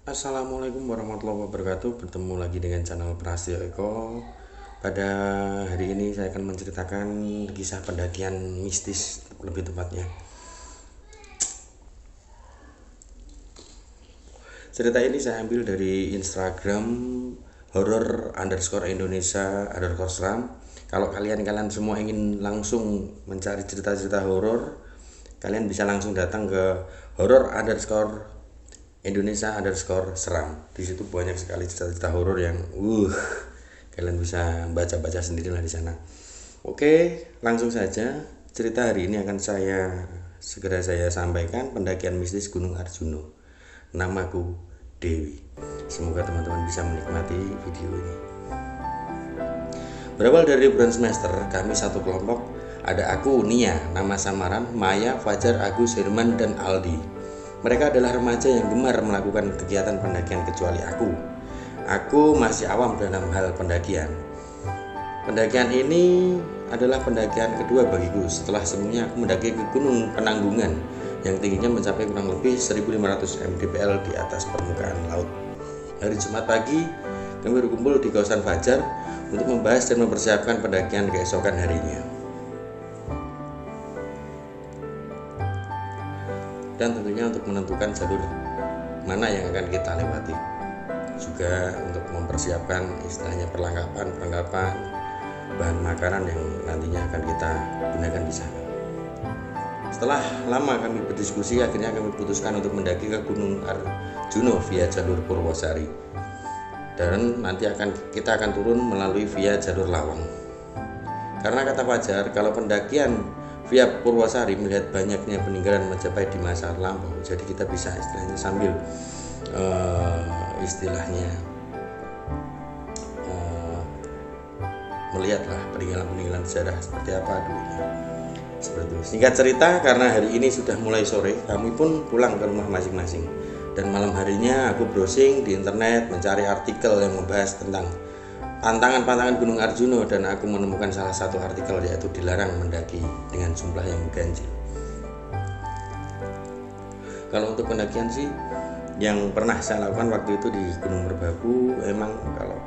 Assalamualaikum warahmatullahi wabarakatuh. Bertemu lagi dengan channel Prasetyo Eko. Pada hari ini saya akan menceritakan kisah pendakian mistis, lebih tepatnya. Cerita ini saya ambil dari Instagram horror_Indonesia_seram. Kalau kalian semua ingin langsung mencari cerita-cerita horor, kalian bisa langsung datang ke horror_Indonesia_seram. Di situ banyak sekali cerita-cerita horor yang kalian bisa baca-baca sendirilah di sana. Oke, langsung saja. Cerita hari ini akan segera saya sampaikan, pendakian mistis Gunung Arjuno. Namaku Dewi. Semoga teman-teman bisa menikmati video ini. Berawal dari bulan semester, kami satu kelompok. Ada aku, Nia, nama samaran, Maya, Fajar, Agus, Herman, dan Aldi. Mereka adalah remaja yang gemar melakukan kegiatan pendakian kecuali aku. Aku masih awam dalam hal pendakian. Pendakian ini adalah pendakian kedua bagiku setelah sebelumnya aku mendaki ke Gunung Penanggungan yang tingginya mencapai kurang lebih 1500 mdpl di atas permukaan laut. Hari Jumat pagi, kami berkumpul di kawasan Fajar untuk membahas dan mempersiapkan pendakian keesokan harinya. Dan tentunya untuk menentukan jalur mana yang akan kita lewati, juga untuk mempersiapkan istilahnya perlengkapan bahan makanan yang nantinya akan kita gunakan di sana. Setelah lama kami berdiskusi, akhirnya kami putuskan untuk mendaki ke Gunung Arjuno via jalur Purwosari, dan nanti kita akan turun melalui via jalur Lawang. Karena kata Fajar, kalau pendakian via Purwosari melihat banyaknya peninggalan Majapahit di masa lampau, jadi kita bisa istilahnya sambil melihatlah peninggalan sejarah seperti apa dulunya. Seperti itu. Singkat cerita, karena hari ini sudah mulai sore, kami pun pulang ke rumah masing-masing. Dan malam harinya aku browsing di internet mencari artikel yang membahas tentang pantangan Gunung Arjuno, dan aku menemukan salah satu artikel yaitu dilarang mendaki dengan jumlah yang ganjil. Kalau untuk pendakian sih yang pernah saya lakukan waktu itu di Gunung Merbabu, emang kalau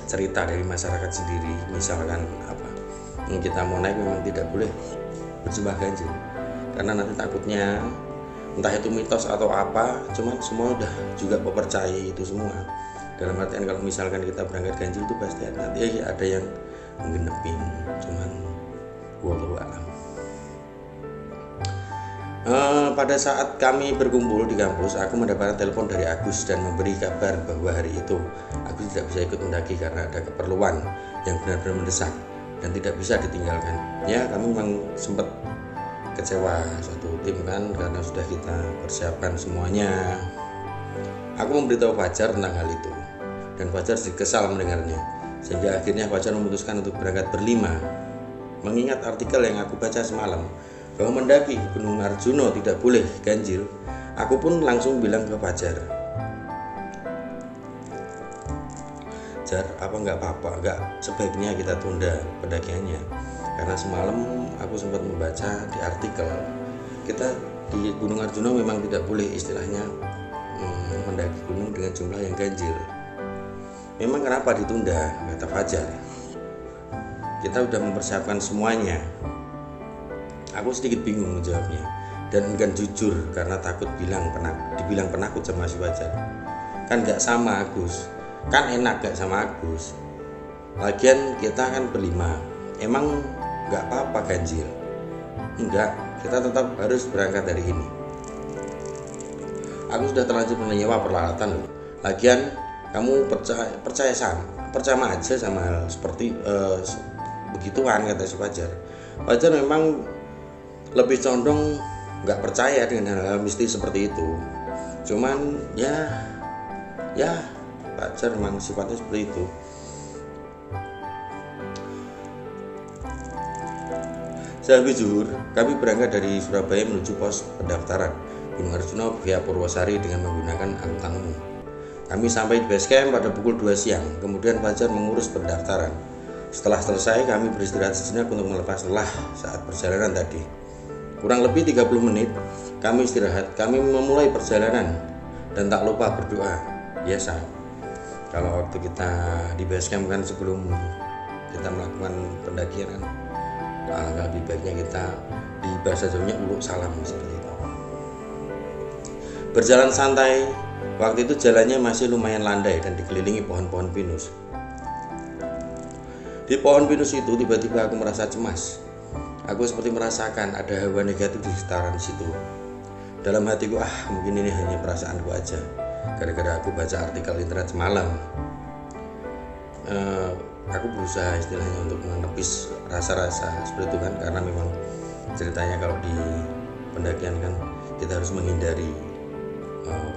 cerita dari masyarakat sendiri, misalkan kita mau naik memang tidak boleh berjumlah ganjil, karena nanti takutnya entah itu mitos atau apa, cuman semua udah juga mempercayai itu semua. Dalam artian kalau misalkan kita berangkat ganjil itu pasti nanti ada yang menggenepin, cuman wallahu alam. Pada saat kami berkumpul di kampus, aku mendapatkan telepon dari Agus dan memberi kabar bahwa hari itu Agus tidak bisa ikut mendaki karena ada keperluan yang benar-benar mendesak dan tidak bisa ditinggalkan. Ya, kami memang sempat kecewa satu tim kan, karena sudah kita persiapkan semuanya. Aku memberitahu Fajar tentang hal itu, dan Fajar kesal mendengarnya, sehingga akhirnya Fajar memutuskan untuk berangkat berlima. Mengingat artikel yang aku baca semalam bahwa mendaki Gunung Arjuno tidak boleh ganjil, aku pun langsung bilang ke Fajar, Jar, apa nggak apa-apa, nggak sebaiknya kita tunda pendakiannya, karena semalam aku sempat membaca di artikel kita di Gunung Arjuno memang tidak boleh istilahnya mendaki gunung dengan jumlah yang ganjil. Memang kenapa ditunda, kata Fajar, kita sudah mempersiapkan semuanya. Aku sedikit bingung menjawabnya dan enggan jujur karena takut dibilang penakut sama si Fajar. Kan nggak sama Agus, kan enak gak sama Agus, lagian kita kan berlima, emang gak apa-apa ganjil? Enggak, kita tetap harus berangkat dari ini. Aku sudah terlanjur menyewa peralatan, lagian kamu percaya aja sama hal seperti begituan, kata si Fajar. Fajar memang lebih condong gak percaya dengan hal-hal mistis seperti itu, cuman ya Fajar memang sifatnya seperti itu. Sehabis zuhur, kami berangkat dari Surabaya menuju pos pendaftaran Gunung Arjuno via Purwosari dengan menggunakan angkutan umum. Kami sampai di base camp pada pukul 2 siang, kemudian Fajar mengurus pendaftaran. Setelah selesai, kami beristirahat sejenak untuk melepas lelah saat perjalanan tadi. Kurang lebih 30 menit kami istirahat, kami memulai perjalanan dan tak lupa berdoa. Biasa kalau waktu kita di base camp kan, sebelum kita melakukan pendakian kan, alangkah lebih baiknya kita di bahasa Jawanya uluk salam seperti itu. Berjalan santai, waktu itu jalannya masih lumayan landai dan dikelilingi pohon-pohon pinus. Di pohon pinus itu tiba-tiba aku merasa cemas. Aku seperti merasakan ada hawa negatif di sekitaran situ. Dalam hatiku, mungkin ini hanya perasaanku aja, gara-gara aku baca artikel internet semalam. Aku berusaha istilahnya untuk menepis rasa-rasa seperti itu kan, karena memang ceritanya kalau di pendakian kan kita harus menghindari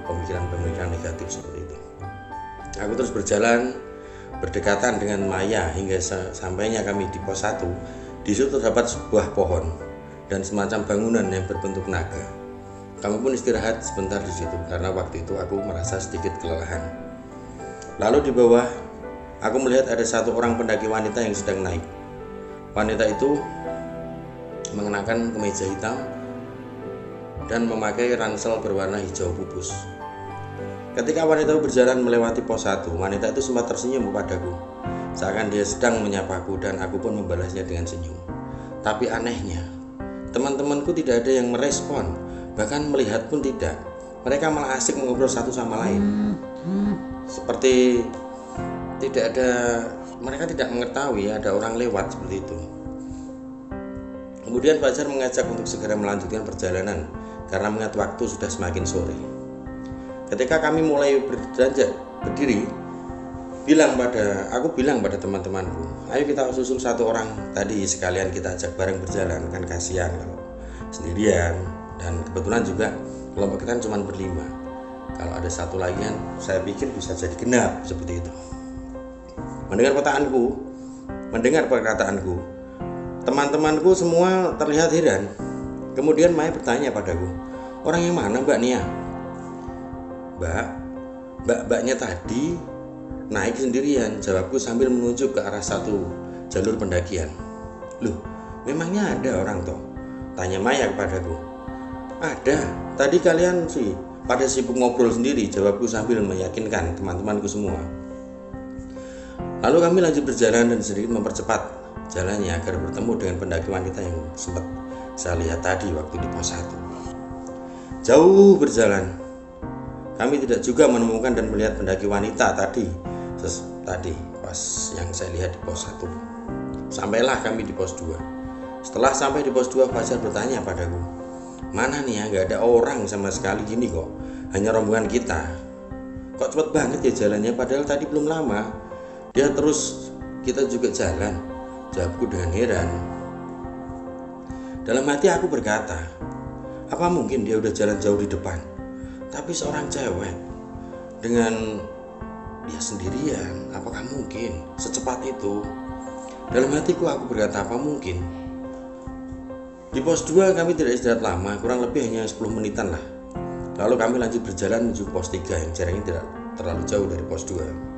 pemikiran-pemikiran negatif seperti itu. Aku terus berjalan berdekatan dengan Maya hingga sampainya kami di pos 1. Di situ terdapat sebuah pohon dan semacam bangunan yang berbentuk naga. Kami pun istirahat sebentar di situ karena waktu itu aku merasa sedikit kelelahan. Lalu di bawah aku melihat ada satu orang pendaki wanita yang sedang naik. Wanita itu mengenakan kemeja hitam dan memakai ransel berwarna hijau pupus. Ketika wanita berjalan melewati pos 1, wanita itu sempat tersenyum kepadaku, seakan dia sedang menyapaku, dan aku pun membalasnya dengan senyum. Tapi anehnya, teman-temanku tidak ada yang merespon, bahkan melihat pun tidak. Mereka malah asik mengobrol satu sama lain, seperti tidak ada, mereka tidak mengetahui ada orang lewat seperti itu. Kemudian Fajar mengajak untuk segera melanjutkan perjalanan karena melihat waktu sudah semakin sore. Ketika kami mulai beranjak berdiri, aku bilang pada teman-temanku, ayo kita susul satu orang tadi, sekalian kita ajak bareng berjalan, kan kasihan kalau sendirian. Dan kebetulan juga kelompok kita cuma berlima. Kalau ada satu lagi kan saya pikir bisa jadi genap seperti itu. Mendengar perkataanku, teman-temanku semua terlihat heran. Kemudian Maya bertanya padaku, orang yang mana Mbak Nia? Mbaknya tadi naik sendirian, jawabku sambil menunjuk ke arah satu jalur pendakian. Loh, memangnya ada orang toh? Tanya Maya kepadaku. Ada, tadi kalian sih pada sibuk ngobrol sendiri, jawabku sambil meyakinkan teman-temanku semua. Lalu kami lanjut berjalan dan sedikit mempercepat jalannya agar bertemu dengan pendaki wanita yang sempat saya lihat tadi waktu di pos 1. Jauh berjalan, kami tidak juga menemukan dan melihat pendaki wanita tadi pas yang saya lihat di pos 1. Sampailah kami di pos 2. Setelah sampai di pos 2, Fajar bertanya padaku, mana nih ya, gak ada orang sama sekali gini kok, hanya rombongan kita. Kok cepet banget ya jalannya, padahal tadi belum lama dia terus kita juga jalan, jawabku dengan heran. Dalam hati aku berkata, apa mungkin dia udah jalan jauh di depan, tapi seorang cewek dengan dia sendirian, apakah mungkin secepat itu? Dalam hatiku aku berkata, apa mungkin? Di pos 2 kami tidak istirahat lama, kurang lebih hanya 10 menitan lah. Lalu kami lanjut berjalan menuju pos 3 yang jaraknya tidak terlalu jauh dari pos 2.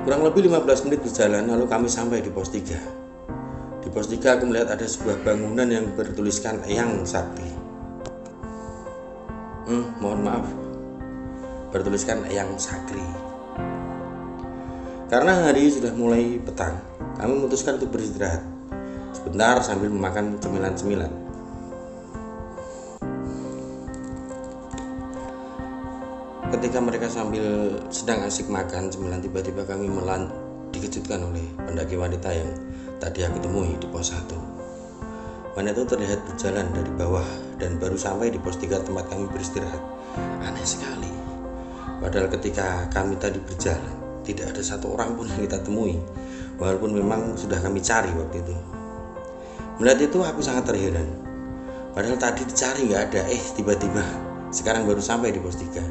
Kurang lebih 15 menit berjalan, lalu kami sampai di pos 3. Di pos 3 aku melihat ada sebuah bangunan yang bertuliskan Eyang Sakti. Mohon maaf, bertuliskan Eyang Sakti. Karena hari sudah mulai petang, kami memutuskan untuk beristirahat sebentar sambil memakan cemilan-cemilan. Ketika mereka sedang asik makan cemilan, tiba-tiba kami dikejutkan oleh pendaki wanita yang tadi aku temui di pos 1. Wanita itu terlihat berjalan dari bawah dan baru sampai di pos 3 tempat kami beristirahat. Aneh sekali. Padahal ketika kami tadi berjalan, tidak ada satu orang pun yang kita temui, walaupun memang sudah kami cari waktu itu. Melihat itu aku sangat terheran. Padahal tadi dicari nggak ada, tiba-tiba sekarang baru sampai di pos 3.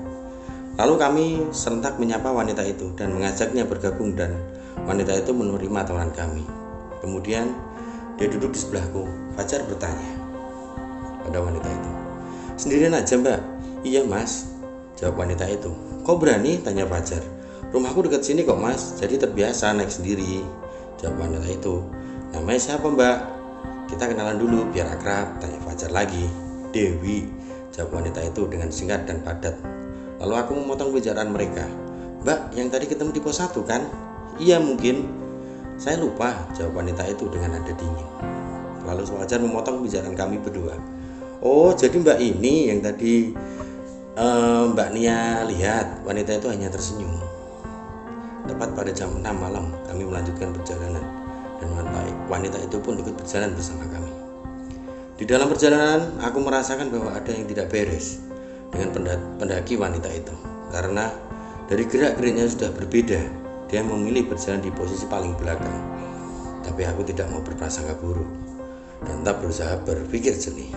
Lalu kami serentak menyapa wanita itu dan mengajaknya bergabung, dan wanita itu menerima tawaran kami. Kemudian dia duduk di sebelahku. Fajar bertanya pada wanita itu, sendirian aja Mbak? Iya Mas, jawab wanita itu. Kok berani? Tanya Fajar. Rumahku dekat sini kok Mas, jadi terbiasa naik sendiri, jawab wanita itu. Namanya siapa Mbak? Kita kenalan dulu biar akrab, tanya Fajar lagi. Dewi, jawab wanita itu dengan singkat dan padat. Lalu aku memotong pembicaraan mereka. Mbak, yang tadi ketemu di pos 1 kan? Iya mungkin. Saya lupa, jawab wanita itu dengan nada dingin. Lalu Fajar memotong pembicaraan kami berdua. Oh, jadi Mbak ini yang tadi Mbak Nia lihat. Wanita itu hanya tersenyum. Tepat pada jam 6 malam kami melanjutkan perjalanan, dan wanita itu pun ikut berjalan bersama kami. Di dalam perjalanan aku merasakan bahwa ada yang tidak beres dengan pendaki wanita itu, karena dari gerak-geriknya sudah berbeda. Dia memilih berjalan di posisi paling belakang. Tapi aku tidak mau berprasangka buruk dan tetap berusaha berpikir jernih.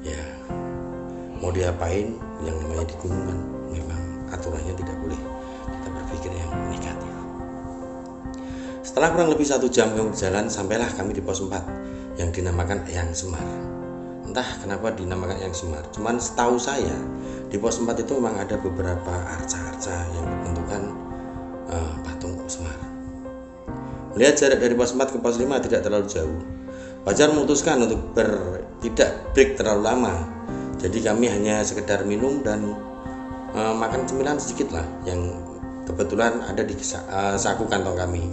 Ya, mau diapain, yang namanya di gunungan memang aturannya tidak boleh kita berpikir yang negatif. Setelah kurang lebih 1 jam kami berjalan, sampailah kami di pos 4 yang dinamakan Eyang Semar. Entah kenapa dinamakan Eyang Semar, cuman setahu saya di pos 4 itu memang ada beberapa arca-arca yang berbentukan patung Semar. Melihat jarak dari pos 4 ke pos 5 tidak terlalu jauh, Fajar memutuskan untuk tidak break terlalu lama. Jadi kami hanya sekedar minum dan makan cemilan sedikit lah, yang kebetulan ada di saku kantong kami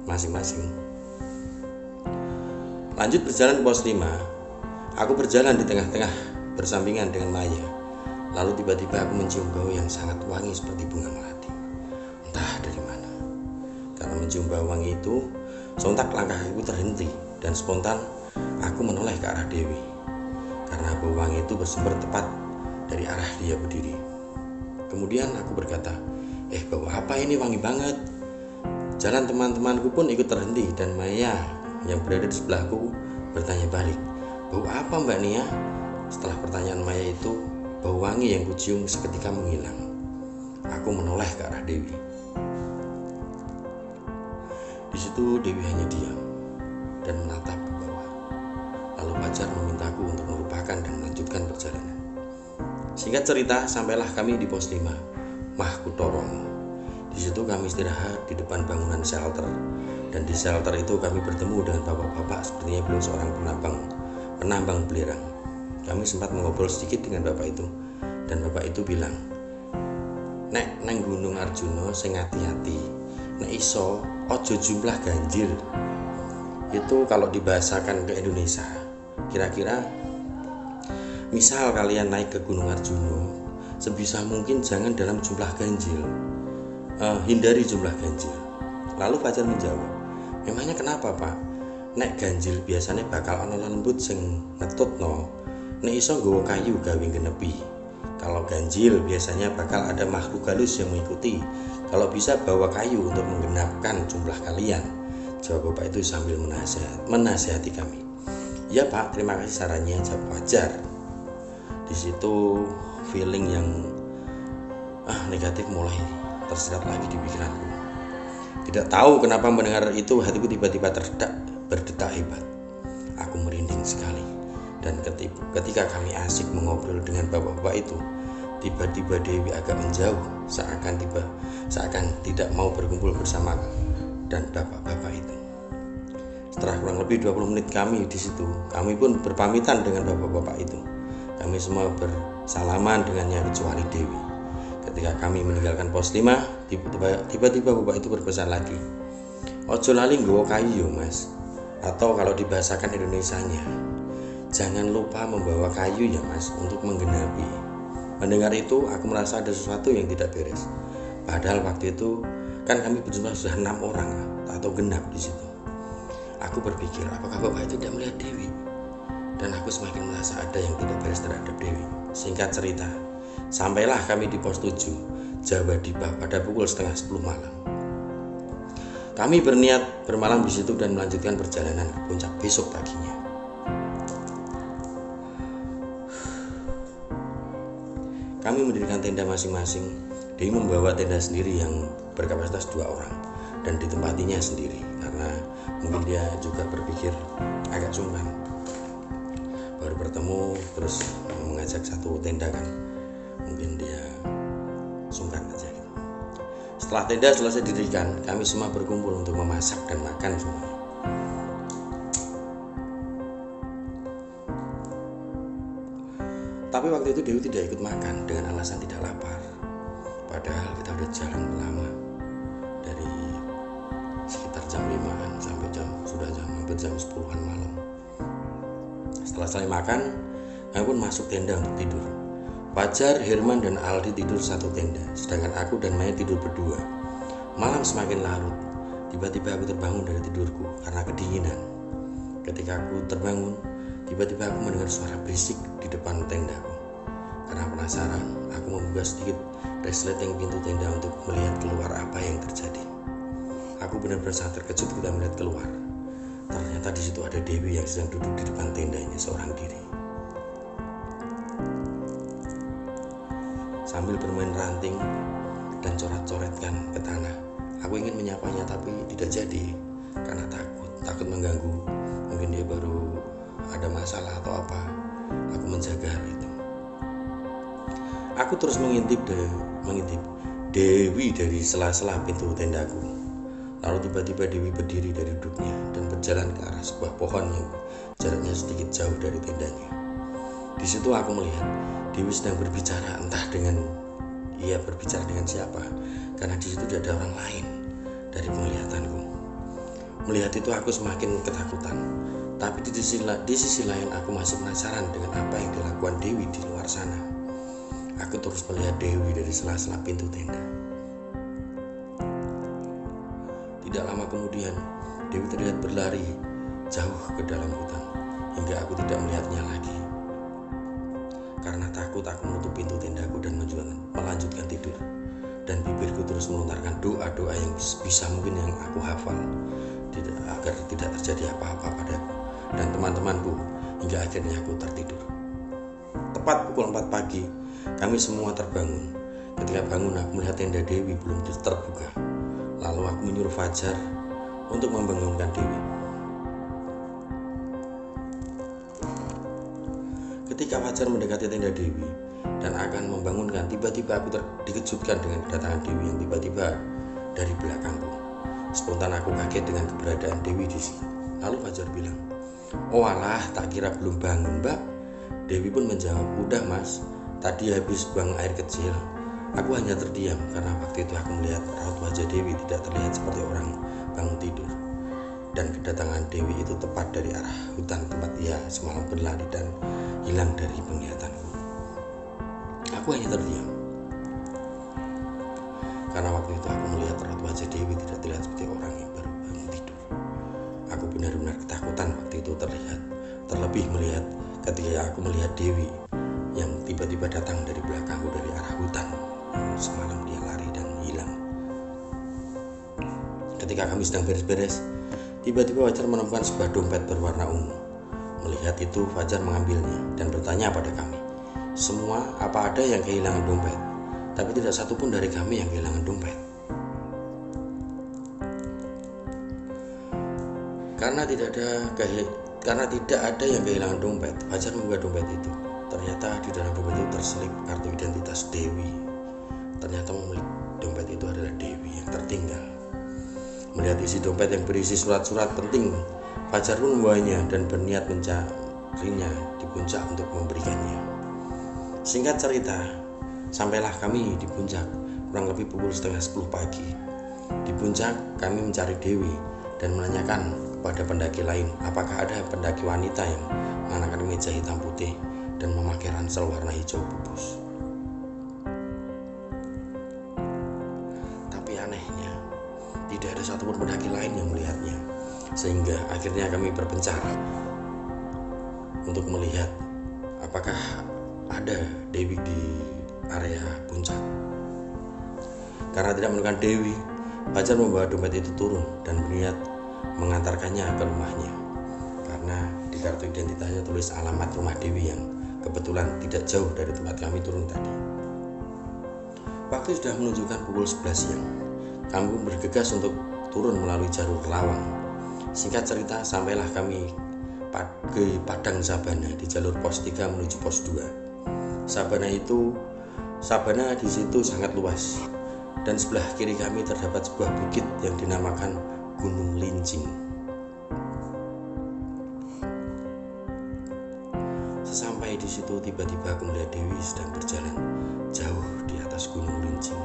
masing-masing. Lanjut berjalan ke pos 5. Aku berjalan di tengah-tengah bersampingan dengan Maya. Lalu tiba-tiba aku mencium bau yang sangat wangi seperti bunga melati. Entah dari mana. Karena mencium bau wangi itu, sontak langkahku terhenti dan spontan aku menoleh ke arah Dewi. Karena bau wangi itu bersumber tepat dari arah dia berdiri. Kemudian aku berkata, bau apa ini, wangi banget. Jalan teman-temanku pun ikut terhenti, dan Maya yang berada di sebelahku bertanya balik, bau apa Mbak Nia? Setelah pertanyaan Maya itu, bau wangi yang kucium seketika menghilang. Aku menoleh ke arah Dewi. Di situ Dewi hanya diam dan menatap ke bawah. Lalu Fajar memintaku untuk melupakan dan melanjutkan perjalanan. Singkat cerita, sampailah kami di pos 5, Mahkutorong. Di situ kami istirahat di depan bangunan shelter, dan di shelter itu kami bertemu dengan bapak-bapak sepertinya beliau seorang penambang belerang. Kami sempat mengobrol sedikit dengan bapak itu, dan bapak itu bilang, "Nek nang Gunung Arjuna sing hati-hati, nek iso ojo jumlah ganjil." Itu kalau dibahasakan ke Indonesia, kira-kira misal kalian naik ke Gunung Arjuna, sebisa mungkin jangan dalam jumlah ganjil. Hindari jumlah ganjil. Lalu Fajar menjawab, memangnya kenapa Pak? Nek ganjil biasanya bakal ana lembut sing ngetutno, nek iso nggawa kayu gawe genepi. Kalau ganjil biasanya bakal ada makhluk halus yang mengikuti. Kalau bisa bawa kayu untuk menggenapkan jumlah kalian, jawab bapak itu sambil menasihati kami. Ya Pak, terima kasih sarannya, jawab Fajar. Di situ feeling yang negatif mulai tersirat lagi di pikiranku. Tidak tahu kenapa mendengar itu hatiku tiba-tiba berdetak hebat. Aku merinding sekali. Dan ketika kami asik mengobrol dengan bapak-bapak itu, tiba-tiba Dewi agak menjauh, seakan tidak mau berkumpul bersama dan bapak-bapak itu. Setelah kurang lebih 20 menit kami di situ, kami pun berpamitan dengan bapak-bapak itu. Kami semua bersalaman dengannya kecuali Dewi. Ketika kami meninggalkan pos 5, tiba-tiba bapak itu berpesan lagi, "Ojo lali nggawa kayu, Mas." Atau kalau dibahasakan Indonesianya, "Jangan lupa membawa kayu ya, Mas, untuk menggenapi." Mendengar itu, aku merasa ada sesuatu yang tidak beres. Padahal waktu itu kan kami berjumlah sudah 6 orang atau genap di situ. Aku berpikir, apakah bapak itu tidak melihat Dewi? Dan aku semakin merasa ada yang tidak beres terhadap Dewi. Singkat cerita, sampailah kami di pos 7 Jawa Dipa pada pukul 9:30 malam. Kami berniat bermalam di situ dan melanjutkan perjalanan ke puncak besok paginya. Kami mendirikan tenda masing-masing. Dewi membawa tenda sendiri yang berkapasitas 2 orang dan ditempatinya sendiri karena mungkin dia juga berpikir agak sungkan. Baru bertemu terus mengajak satu tenda kan, mungkin dia sungkan aja gitu. Setelah tenda selesai didirikan, kami semua berkumpul untuk memasak dan makan semuanya. Tapi Tapi waktu itu Dewi tidak ikut makan dengan alasan tidak lapar. Padahal kita udah jalan lama, dari sekitar jam 5-an sampai hampir jam 10-an malam. Setelah selesai makan, kami pun masuk tenda untuk tidur. Fajar, Herman, dan Aldi tidur satu tenda, sedangkan aku dan Maya tidur berdua. Malam semakin larut. Tiba-tiba aku terbangun dari tidurku karena kedinginan. Ketika aku terbangun, tiba-tiba aku mendengar suara berisik di depan tendaku. Karena penasaran, aku membuka sedikit resleting pintu tenda untuk melihat keluar apa yang terjadi. Aku benar-benar sangat terkejut ketika melihat keluar. Ternyata di situ ada Dewi yang sedang duduk di depan tendanya seorang diri. Sambil bermain ranting dan coret-coretkan ke tanah, aku ingin menyapanya tapi tidak jadi karena takut mengganggu. Mungkin dia baru ada masalah atau apa. Aku menjaga hal itu. Aku terus mengintip Dewi dari sela-sela pintu tendaku. Lalu tiba-tiba Dewi berdiri dari duduknya dan berjalan ke arah sebuah pohon yang jaraknya sedikit jauh dari tendanya. Di situ aku melihat Dewi sedang berbicara, entah dengan berbicara dengan siapa, karena di situ tidak ada orang lain dari penglihatanku. Melihat itu aku semakin ketakutan, tapi di sisi lain aku masih penasaran dengan apa yang dilakukan Dewi di luar sana. Aku terus melihat Dewi dari sela-sela pintu tenda. Tidak lama kemudian, Dewi terlihat berlari jauh ke dalam hutan, hingga aku tidak melihatnya lagi. Karena takut, aku menutup pintu tendaku dan melanjutkan tidur. Dan bibirku terus melontarkan doa-doa yang bisa mungkin yang aku hafal, agar tidak terjadi apa-apa padaku dan teman-temanku, hingga akhirnya aku tertidur. Tepat pukul 4 pagi, kami semua terbangun. Ketika bangun, aku melihat tenda Dewi belum terbuka. Lalu aku menyuruh Fajar untuk membangunkan Dewi. Ketika Fajar mendekati tenda Dewi dan akan membangunkan, tiba-tiba aku dikejutkan dengan kedatangan Dewi yang tiba-tiba dari belakangku. Spontan aku kaget dengan keberadaan Dewi di sini. Lalu Fajar bilang, "Oh alah, tak kira belum bangun, Mbak." Dewi pun menjawab, "Udah Mas, tadi habis buang air kecil." Aku hanya terdiam karena waktu itu aku melihat raut wajah Dewi tidak terlihat seperti orang bangun tidur. Dan kedatangan Dewi itu tepat dari arah hutan tempat ia semalam berlari dan hilang dari penglihatanku. Aku hanya terdiam karena waktu itu aku melihat raut wajah Dewi tidak terlihat seperti orang yang baru bangun tidur. Aku benar-benar ketakutan waktu itu terlihat. Terlebih melihat ketika aku melihat Dewi yang tiba-tiba datang dari belakangku dari arah hutan. Semalam dia lari dan hilang. Ketika kami sedang beres-beres, tiba-tiba Fajar menemukan sebuah dompet berwarna ungu. Melihat itu, Fajar mengambilnya dan bertanya pada kami, "Semua apa ada yang kehilangan dompet?" Tapi tidak satupun dari kami yang kehilangan dompet. Karena tidak ada yang kehilangan dompet, Fajar membuka dompet itu. Ternyata di dalam dompet itu terselip kartu identitas Dewi. Ternyata pemilik dompet itu adalah Dewi yang tertinggal. Melihat isi dompet yang berisi surat-surat penting, Fajar pun membawanya dan berniat mencarinya di puncak untuk memberikannya. Singkat cerita, sampailah kami di puncak kurang lebih pukul 9:30 pagi. Di puncak kami mencari Dewi dan menanyakan kepada pendaki lain apakah ada pendaki wanita yang mengenakan kemeja hitam putih dan memakai ransel warna hijau pupus. Tapi anehnya, tidak ada satupun pendaki lain yang melihatnya, sehingga akhirnya kami berpencar untuk melihat apakah ada Dewi di area puncak. Karena tidak menemukan Dewi, Fajar membawa dompet itu turun dan berniat mengantarkannya ke rumahnya. Karena di kartu identitasnya tulis alamat rumah Dewi yang kebetulan tidak jauh dari tempat kami turun tadi. Waktu sudah menunjukkan pukul 11 siang. Kami pun bergegas untuk turun melalui jalur Lawang. Singkat cerita, sampailah kami ke Padang Sabana di jalur pos 3 menuju pos 2. Sabana di situ sangat luas, dan sebelah kiri kami terdapat sebuah bukit yang dinamakan Gunung Lincing. Sesampai di situ itu tiba-tiba aku melihat Dewi sedang berjalan jauh di atas Gunung Lincing.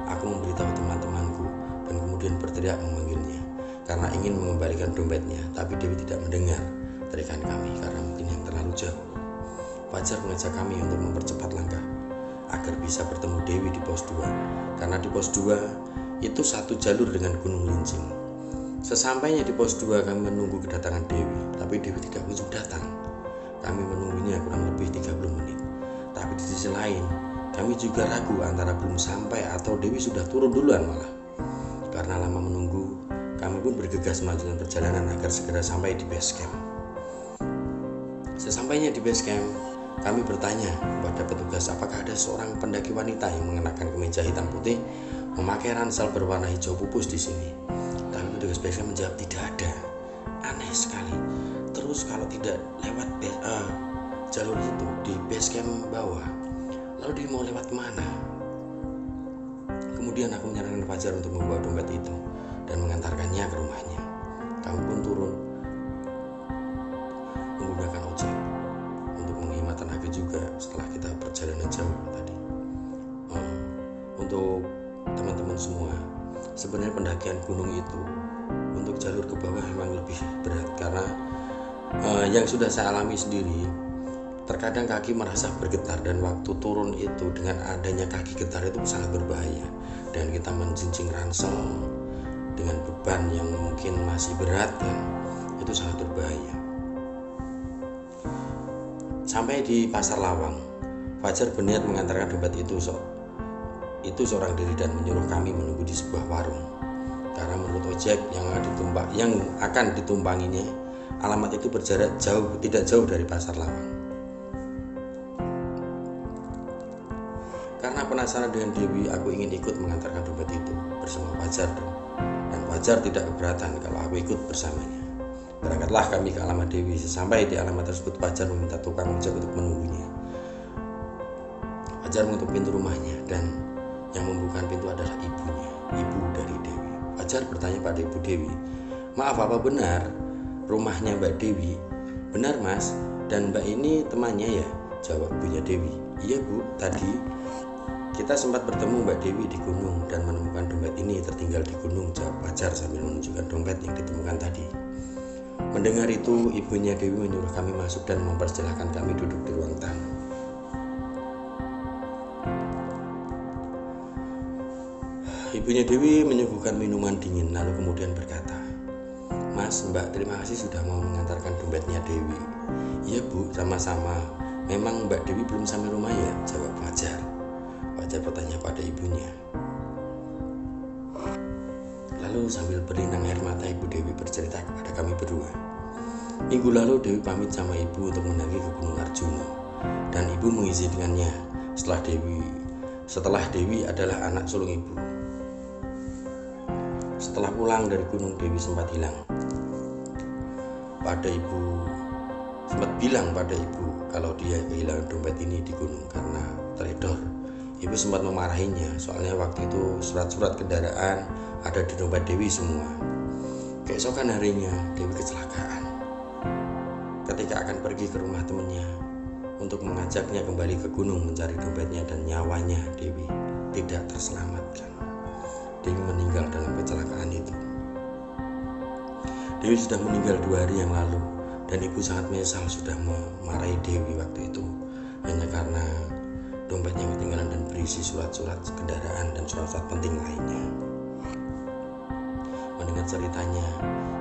Aku memberitahu teman-temanku dan kemudian berteriak memanggilnya karena ingin mengembalikan dompetnya, tapi Dewi tidak mendengar teriakan kami karena mungkin yang terlalu jauh. Fajar mengajak kami untuk mempercepat langkah agar bisa bertemu Dewi di pos 2, karena di pos 2 itu satu jalur dengan Gunung Lincing. Sesampainya di pos 2 kami menunggu kedatangan Dewi, tapi Dewi tidak kunjung datang. Kami menunggunya kurang lebih 30 menit. Tapi di sisi lain, kami juga ragu antara belum sampai atau Dewi sudah turun duluan malah. Karena lama menunggu, kami pun bergegas melanjutkan perjalanan agar segera sampai di base camp. Sesampainya di base camp, kami bertanya kepada petugas apakah ada seorang pendaki wanita yang mengenakan kemeja hitam putih memakai ransel berwarna hijau pupus di sini. Tapi petugas base camp menjawab tidak ada. Aneh sekali. Terus kalau tidak lewat jalur itu di base camp bawah, lalu dia mau lewat mana? Kemudian aku menyarankan Fajar untuk membawa dompet itu dan mengantarkannya ke rumahnya. Kami pun turun menggunakan ojek untuk menghemat tenaga juga setelah kita perjalanan jauh tadi. Untuk teman-teman semua, sebenarnya pendakian gunung itu untuk jalur ke bawah memang lebih berat karena yang sudah saya alami sendiri, terkadang kaki merasa bergetar dan waktu turun itu dengan adanya kaki getar itu sangat berbahaya dan kita menjinjing ransel dengan beban yang mungkin masih berat dan itu sangat berbahaya. Sampai di Pasar Lawang, Fajar berniat mengantarkan dompet itu seorang diri dan menyuruh kami menunggu di sebuah warung. Karena menurut ojek yang akan ditumpanginya, alamat itu berjarak tidak jauh dari Pasar Lawang. Karena penasaran dengan Dewi, aku ingin ikut mengantarkan dompet itu bersama Fajar dan Fajar tidak keberatan kalau aku ikut bersamanya. Berangkatlah kami ke alamat Dewi. Sesampai di alamat tersebut, Fajar meminta tukang ojek untuk menunggunya. Fajar mengetuk pintu rumahnya dan yang membuka pintu adalah ibunya, ibu dari Dewi. Fajar bertanya pada ibu Dewi, "Maaf, apa benar rumahnya Mbak Dewi?" "Benar Mas, dan Mbak ini temannya ya?" jawab ibunya Dewi. "Iya Bu, tadi kita sempat bertemu Mbak Dewi di gunung dan menemukan dompet ini tertinggal di gunung," jawab Fajar sambil menunjukkan dompet yang ditemukan tadi. Mendengar itu, ibunya Dewi menyuruh kami masuk dan mempersilahkan kami duduk di ruang tamu. Ibunya Dewi menyuguhkan minuman dingin lalu kemudian berkata, "Mas, Mbak, terima kasih sudah mau mengantarkan dompetnya Dewi." "Iya Bu, sama-sama. Memang Mbak Dewi belum sampai rumah ya?" jawab Fajar. Fajar bertanya pada ibunya. Lalu sambil berlinang air mata, ibu Dewi bercerita kepada kami berdua. "Minggu lalu Dewi pamit sama ibu untuk mendaki ke Gunung Arjuna dan ibu mengizinkannya setelah Dewi adalah anak sulung ibu. Setelah pulang dari gunung, Dewi sempat bilang pada ibu kalau dia kehilangan dompet ini di gunung karena teledor. Ibu sempat memarahinya, soalnya waktu itu surat-surat kendaraan ada di dompet Dewi semua. Keesokan harinya, Dewi kecelakaan. Ketika akan pergi ke rumah temannya untuk mengajaknya kembali ke gunung mencari dompetnya dan nyawanya Dewi tidak terselamatkan. Dewi meninggal dalam kecelakaan itu. Dewi sudah meninggal 2 hari yang lalu dan ibu sangat menyesal sudah memarahi Dewi waktu itu hanya karena dompetnya ketinggalan dan berisi surat-surat kendaraan dan surat-surat penting lainnya. Mendengar ceritanya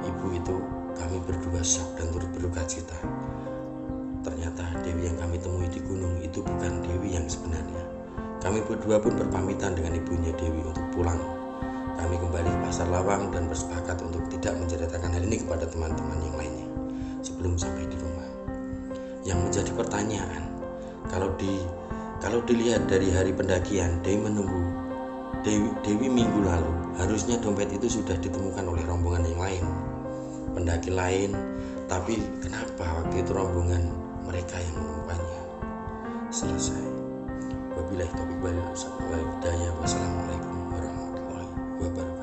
ibu itu, kami berdua syok dan turut berduka cita. Ternyata Dewi yang kami temui di gunung itu bukan Dewi yang sebenarnya. Kami berdua pun berpamitan dengan ibunya Dewi untuk pulang. Kami kembali ke Pasar Lawang dan bersepakat untuk tidak menceritakan hal ini kepada teman-teman yang lainnya sebelum sampai di rumah. Yang menjadi pertanyaan, kalau dilihat dari hari pendakian, Dewi minggu lalu, harusnya dompet itu sudah ditemukan oleh rombongan yang lain, pendaki lain, tapi kenapa waktu itu rombongan mereka yang menemukannya? Selesai. Wabillahi taufiq wal hidayah. Wassalamualaikum warahmatullahi wabarakatuh.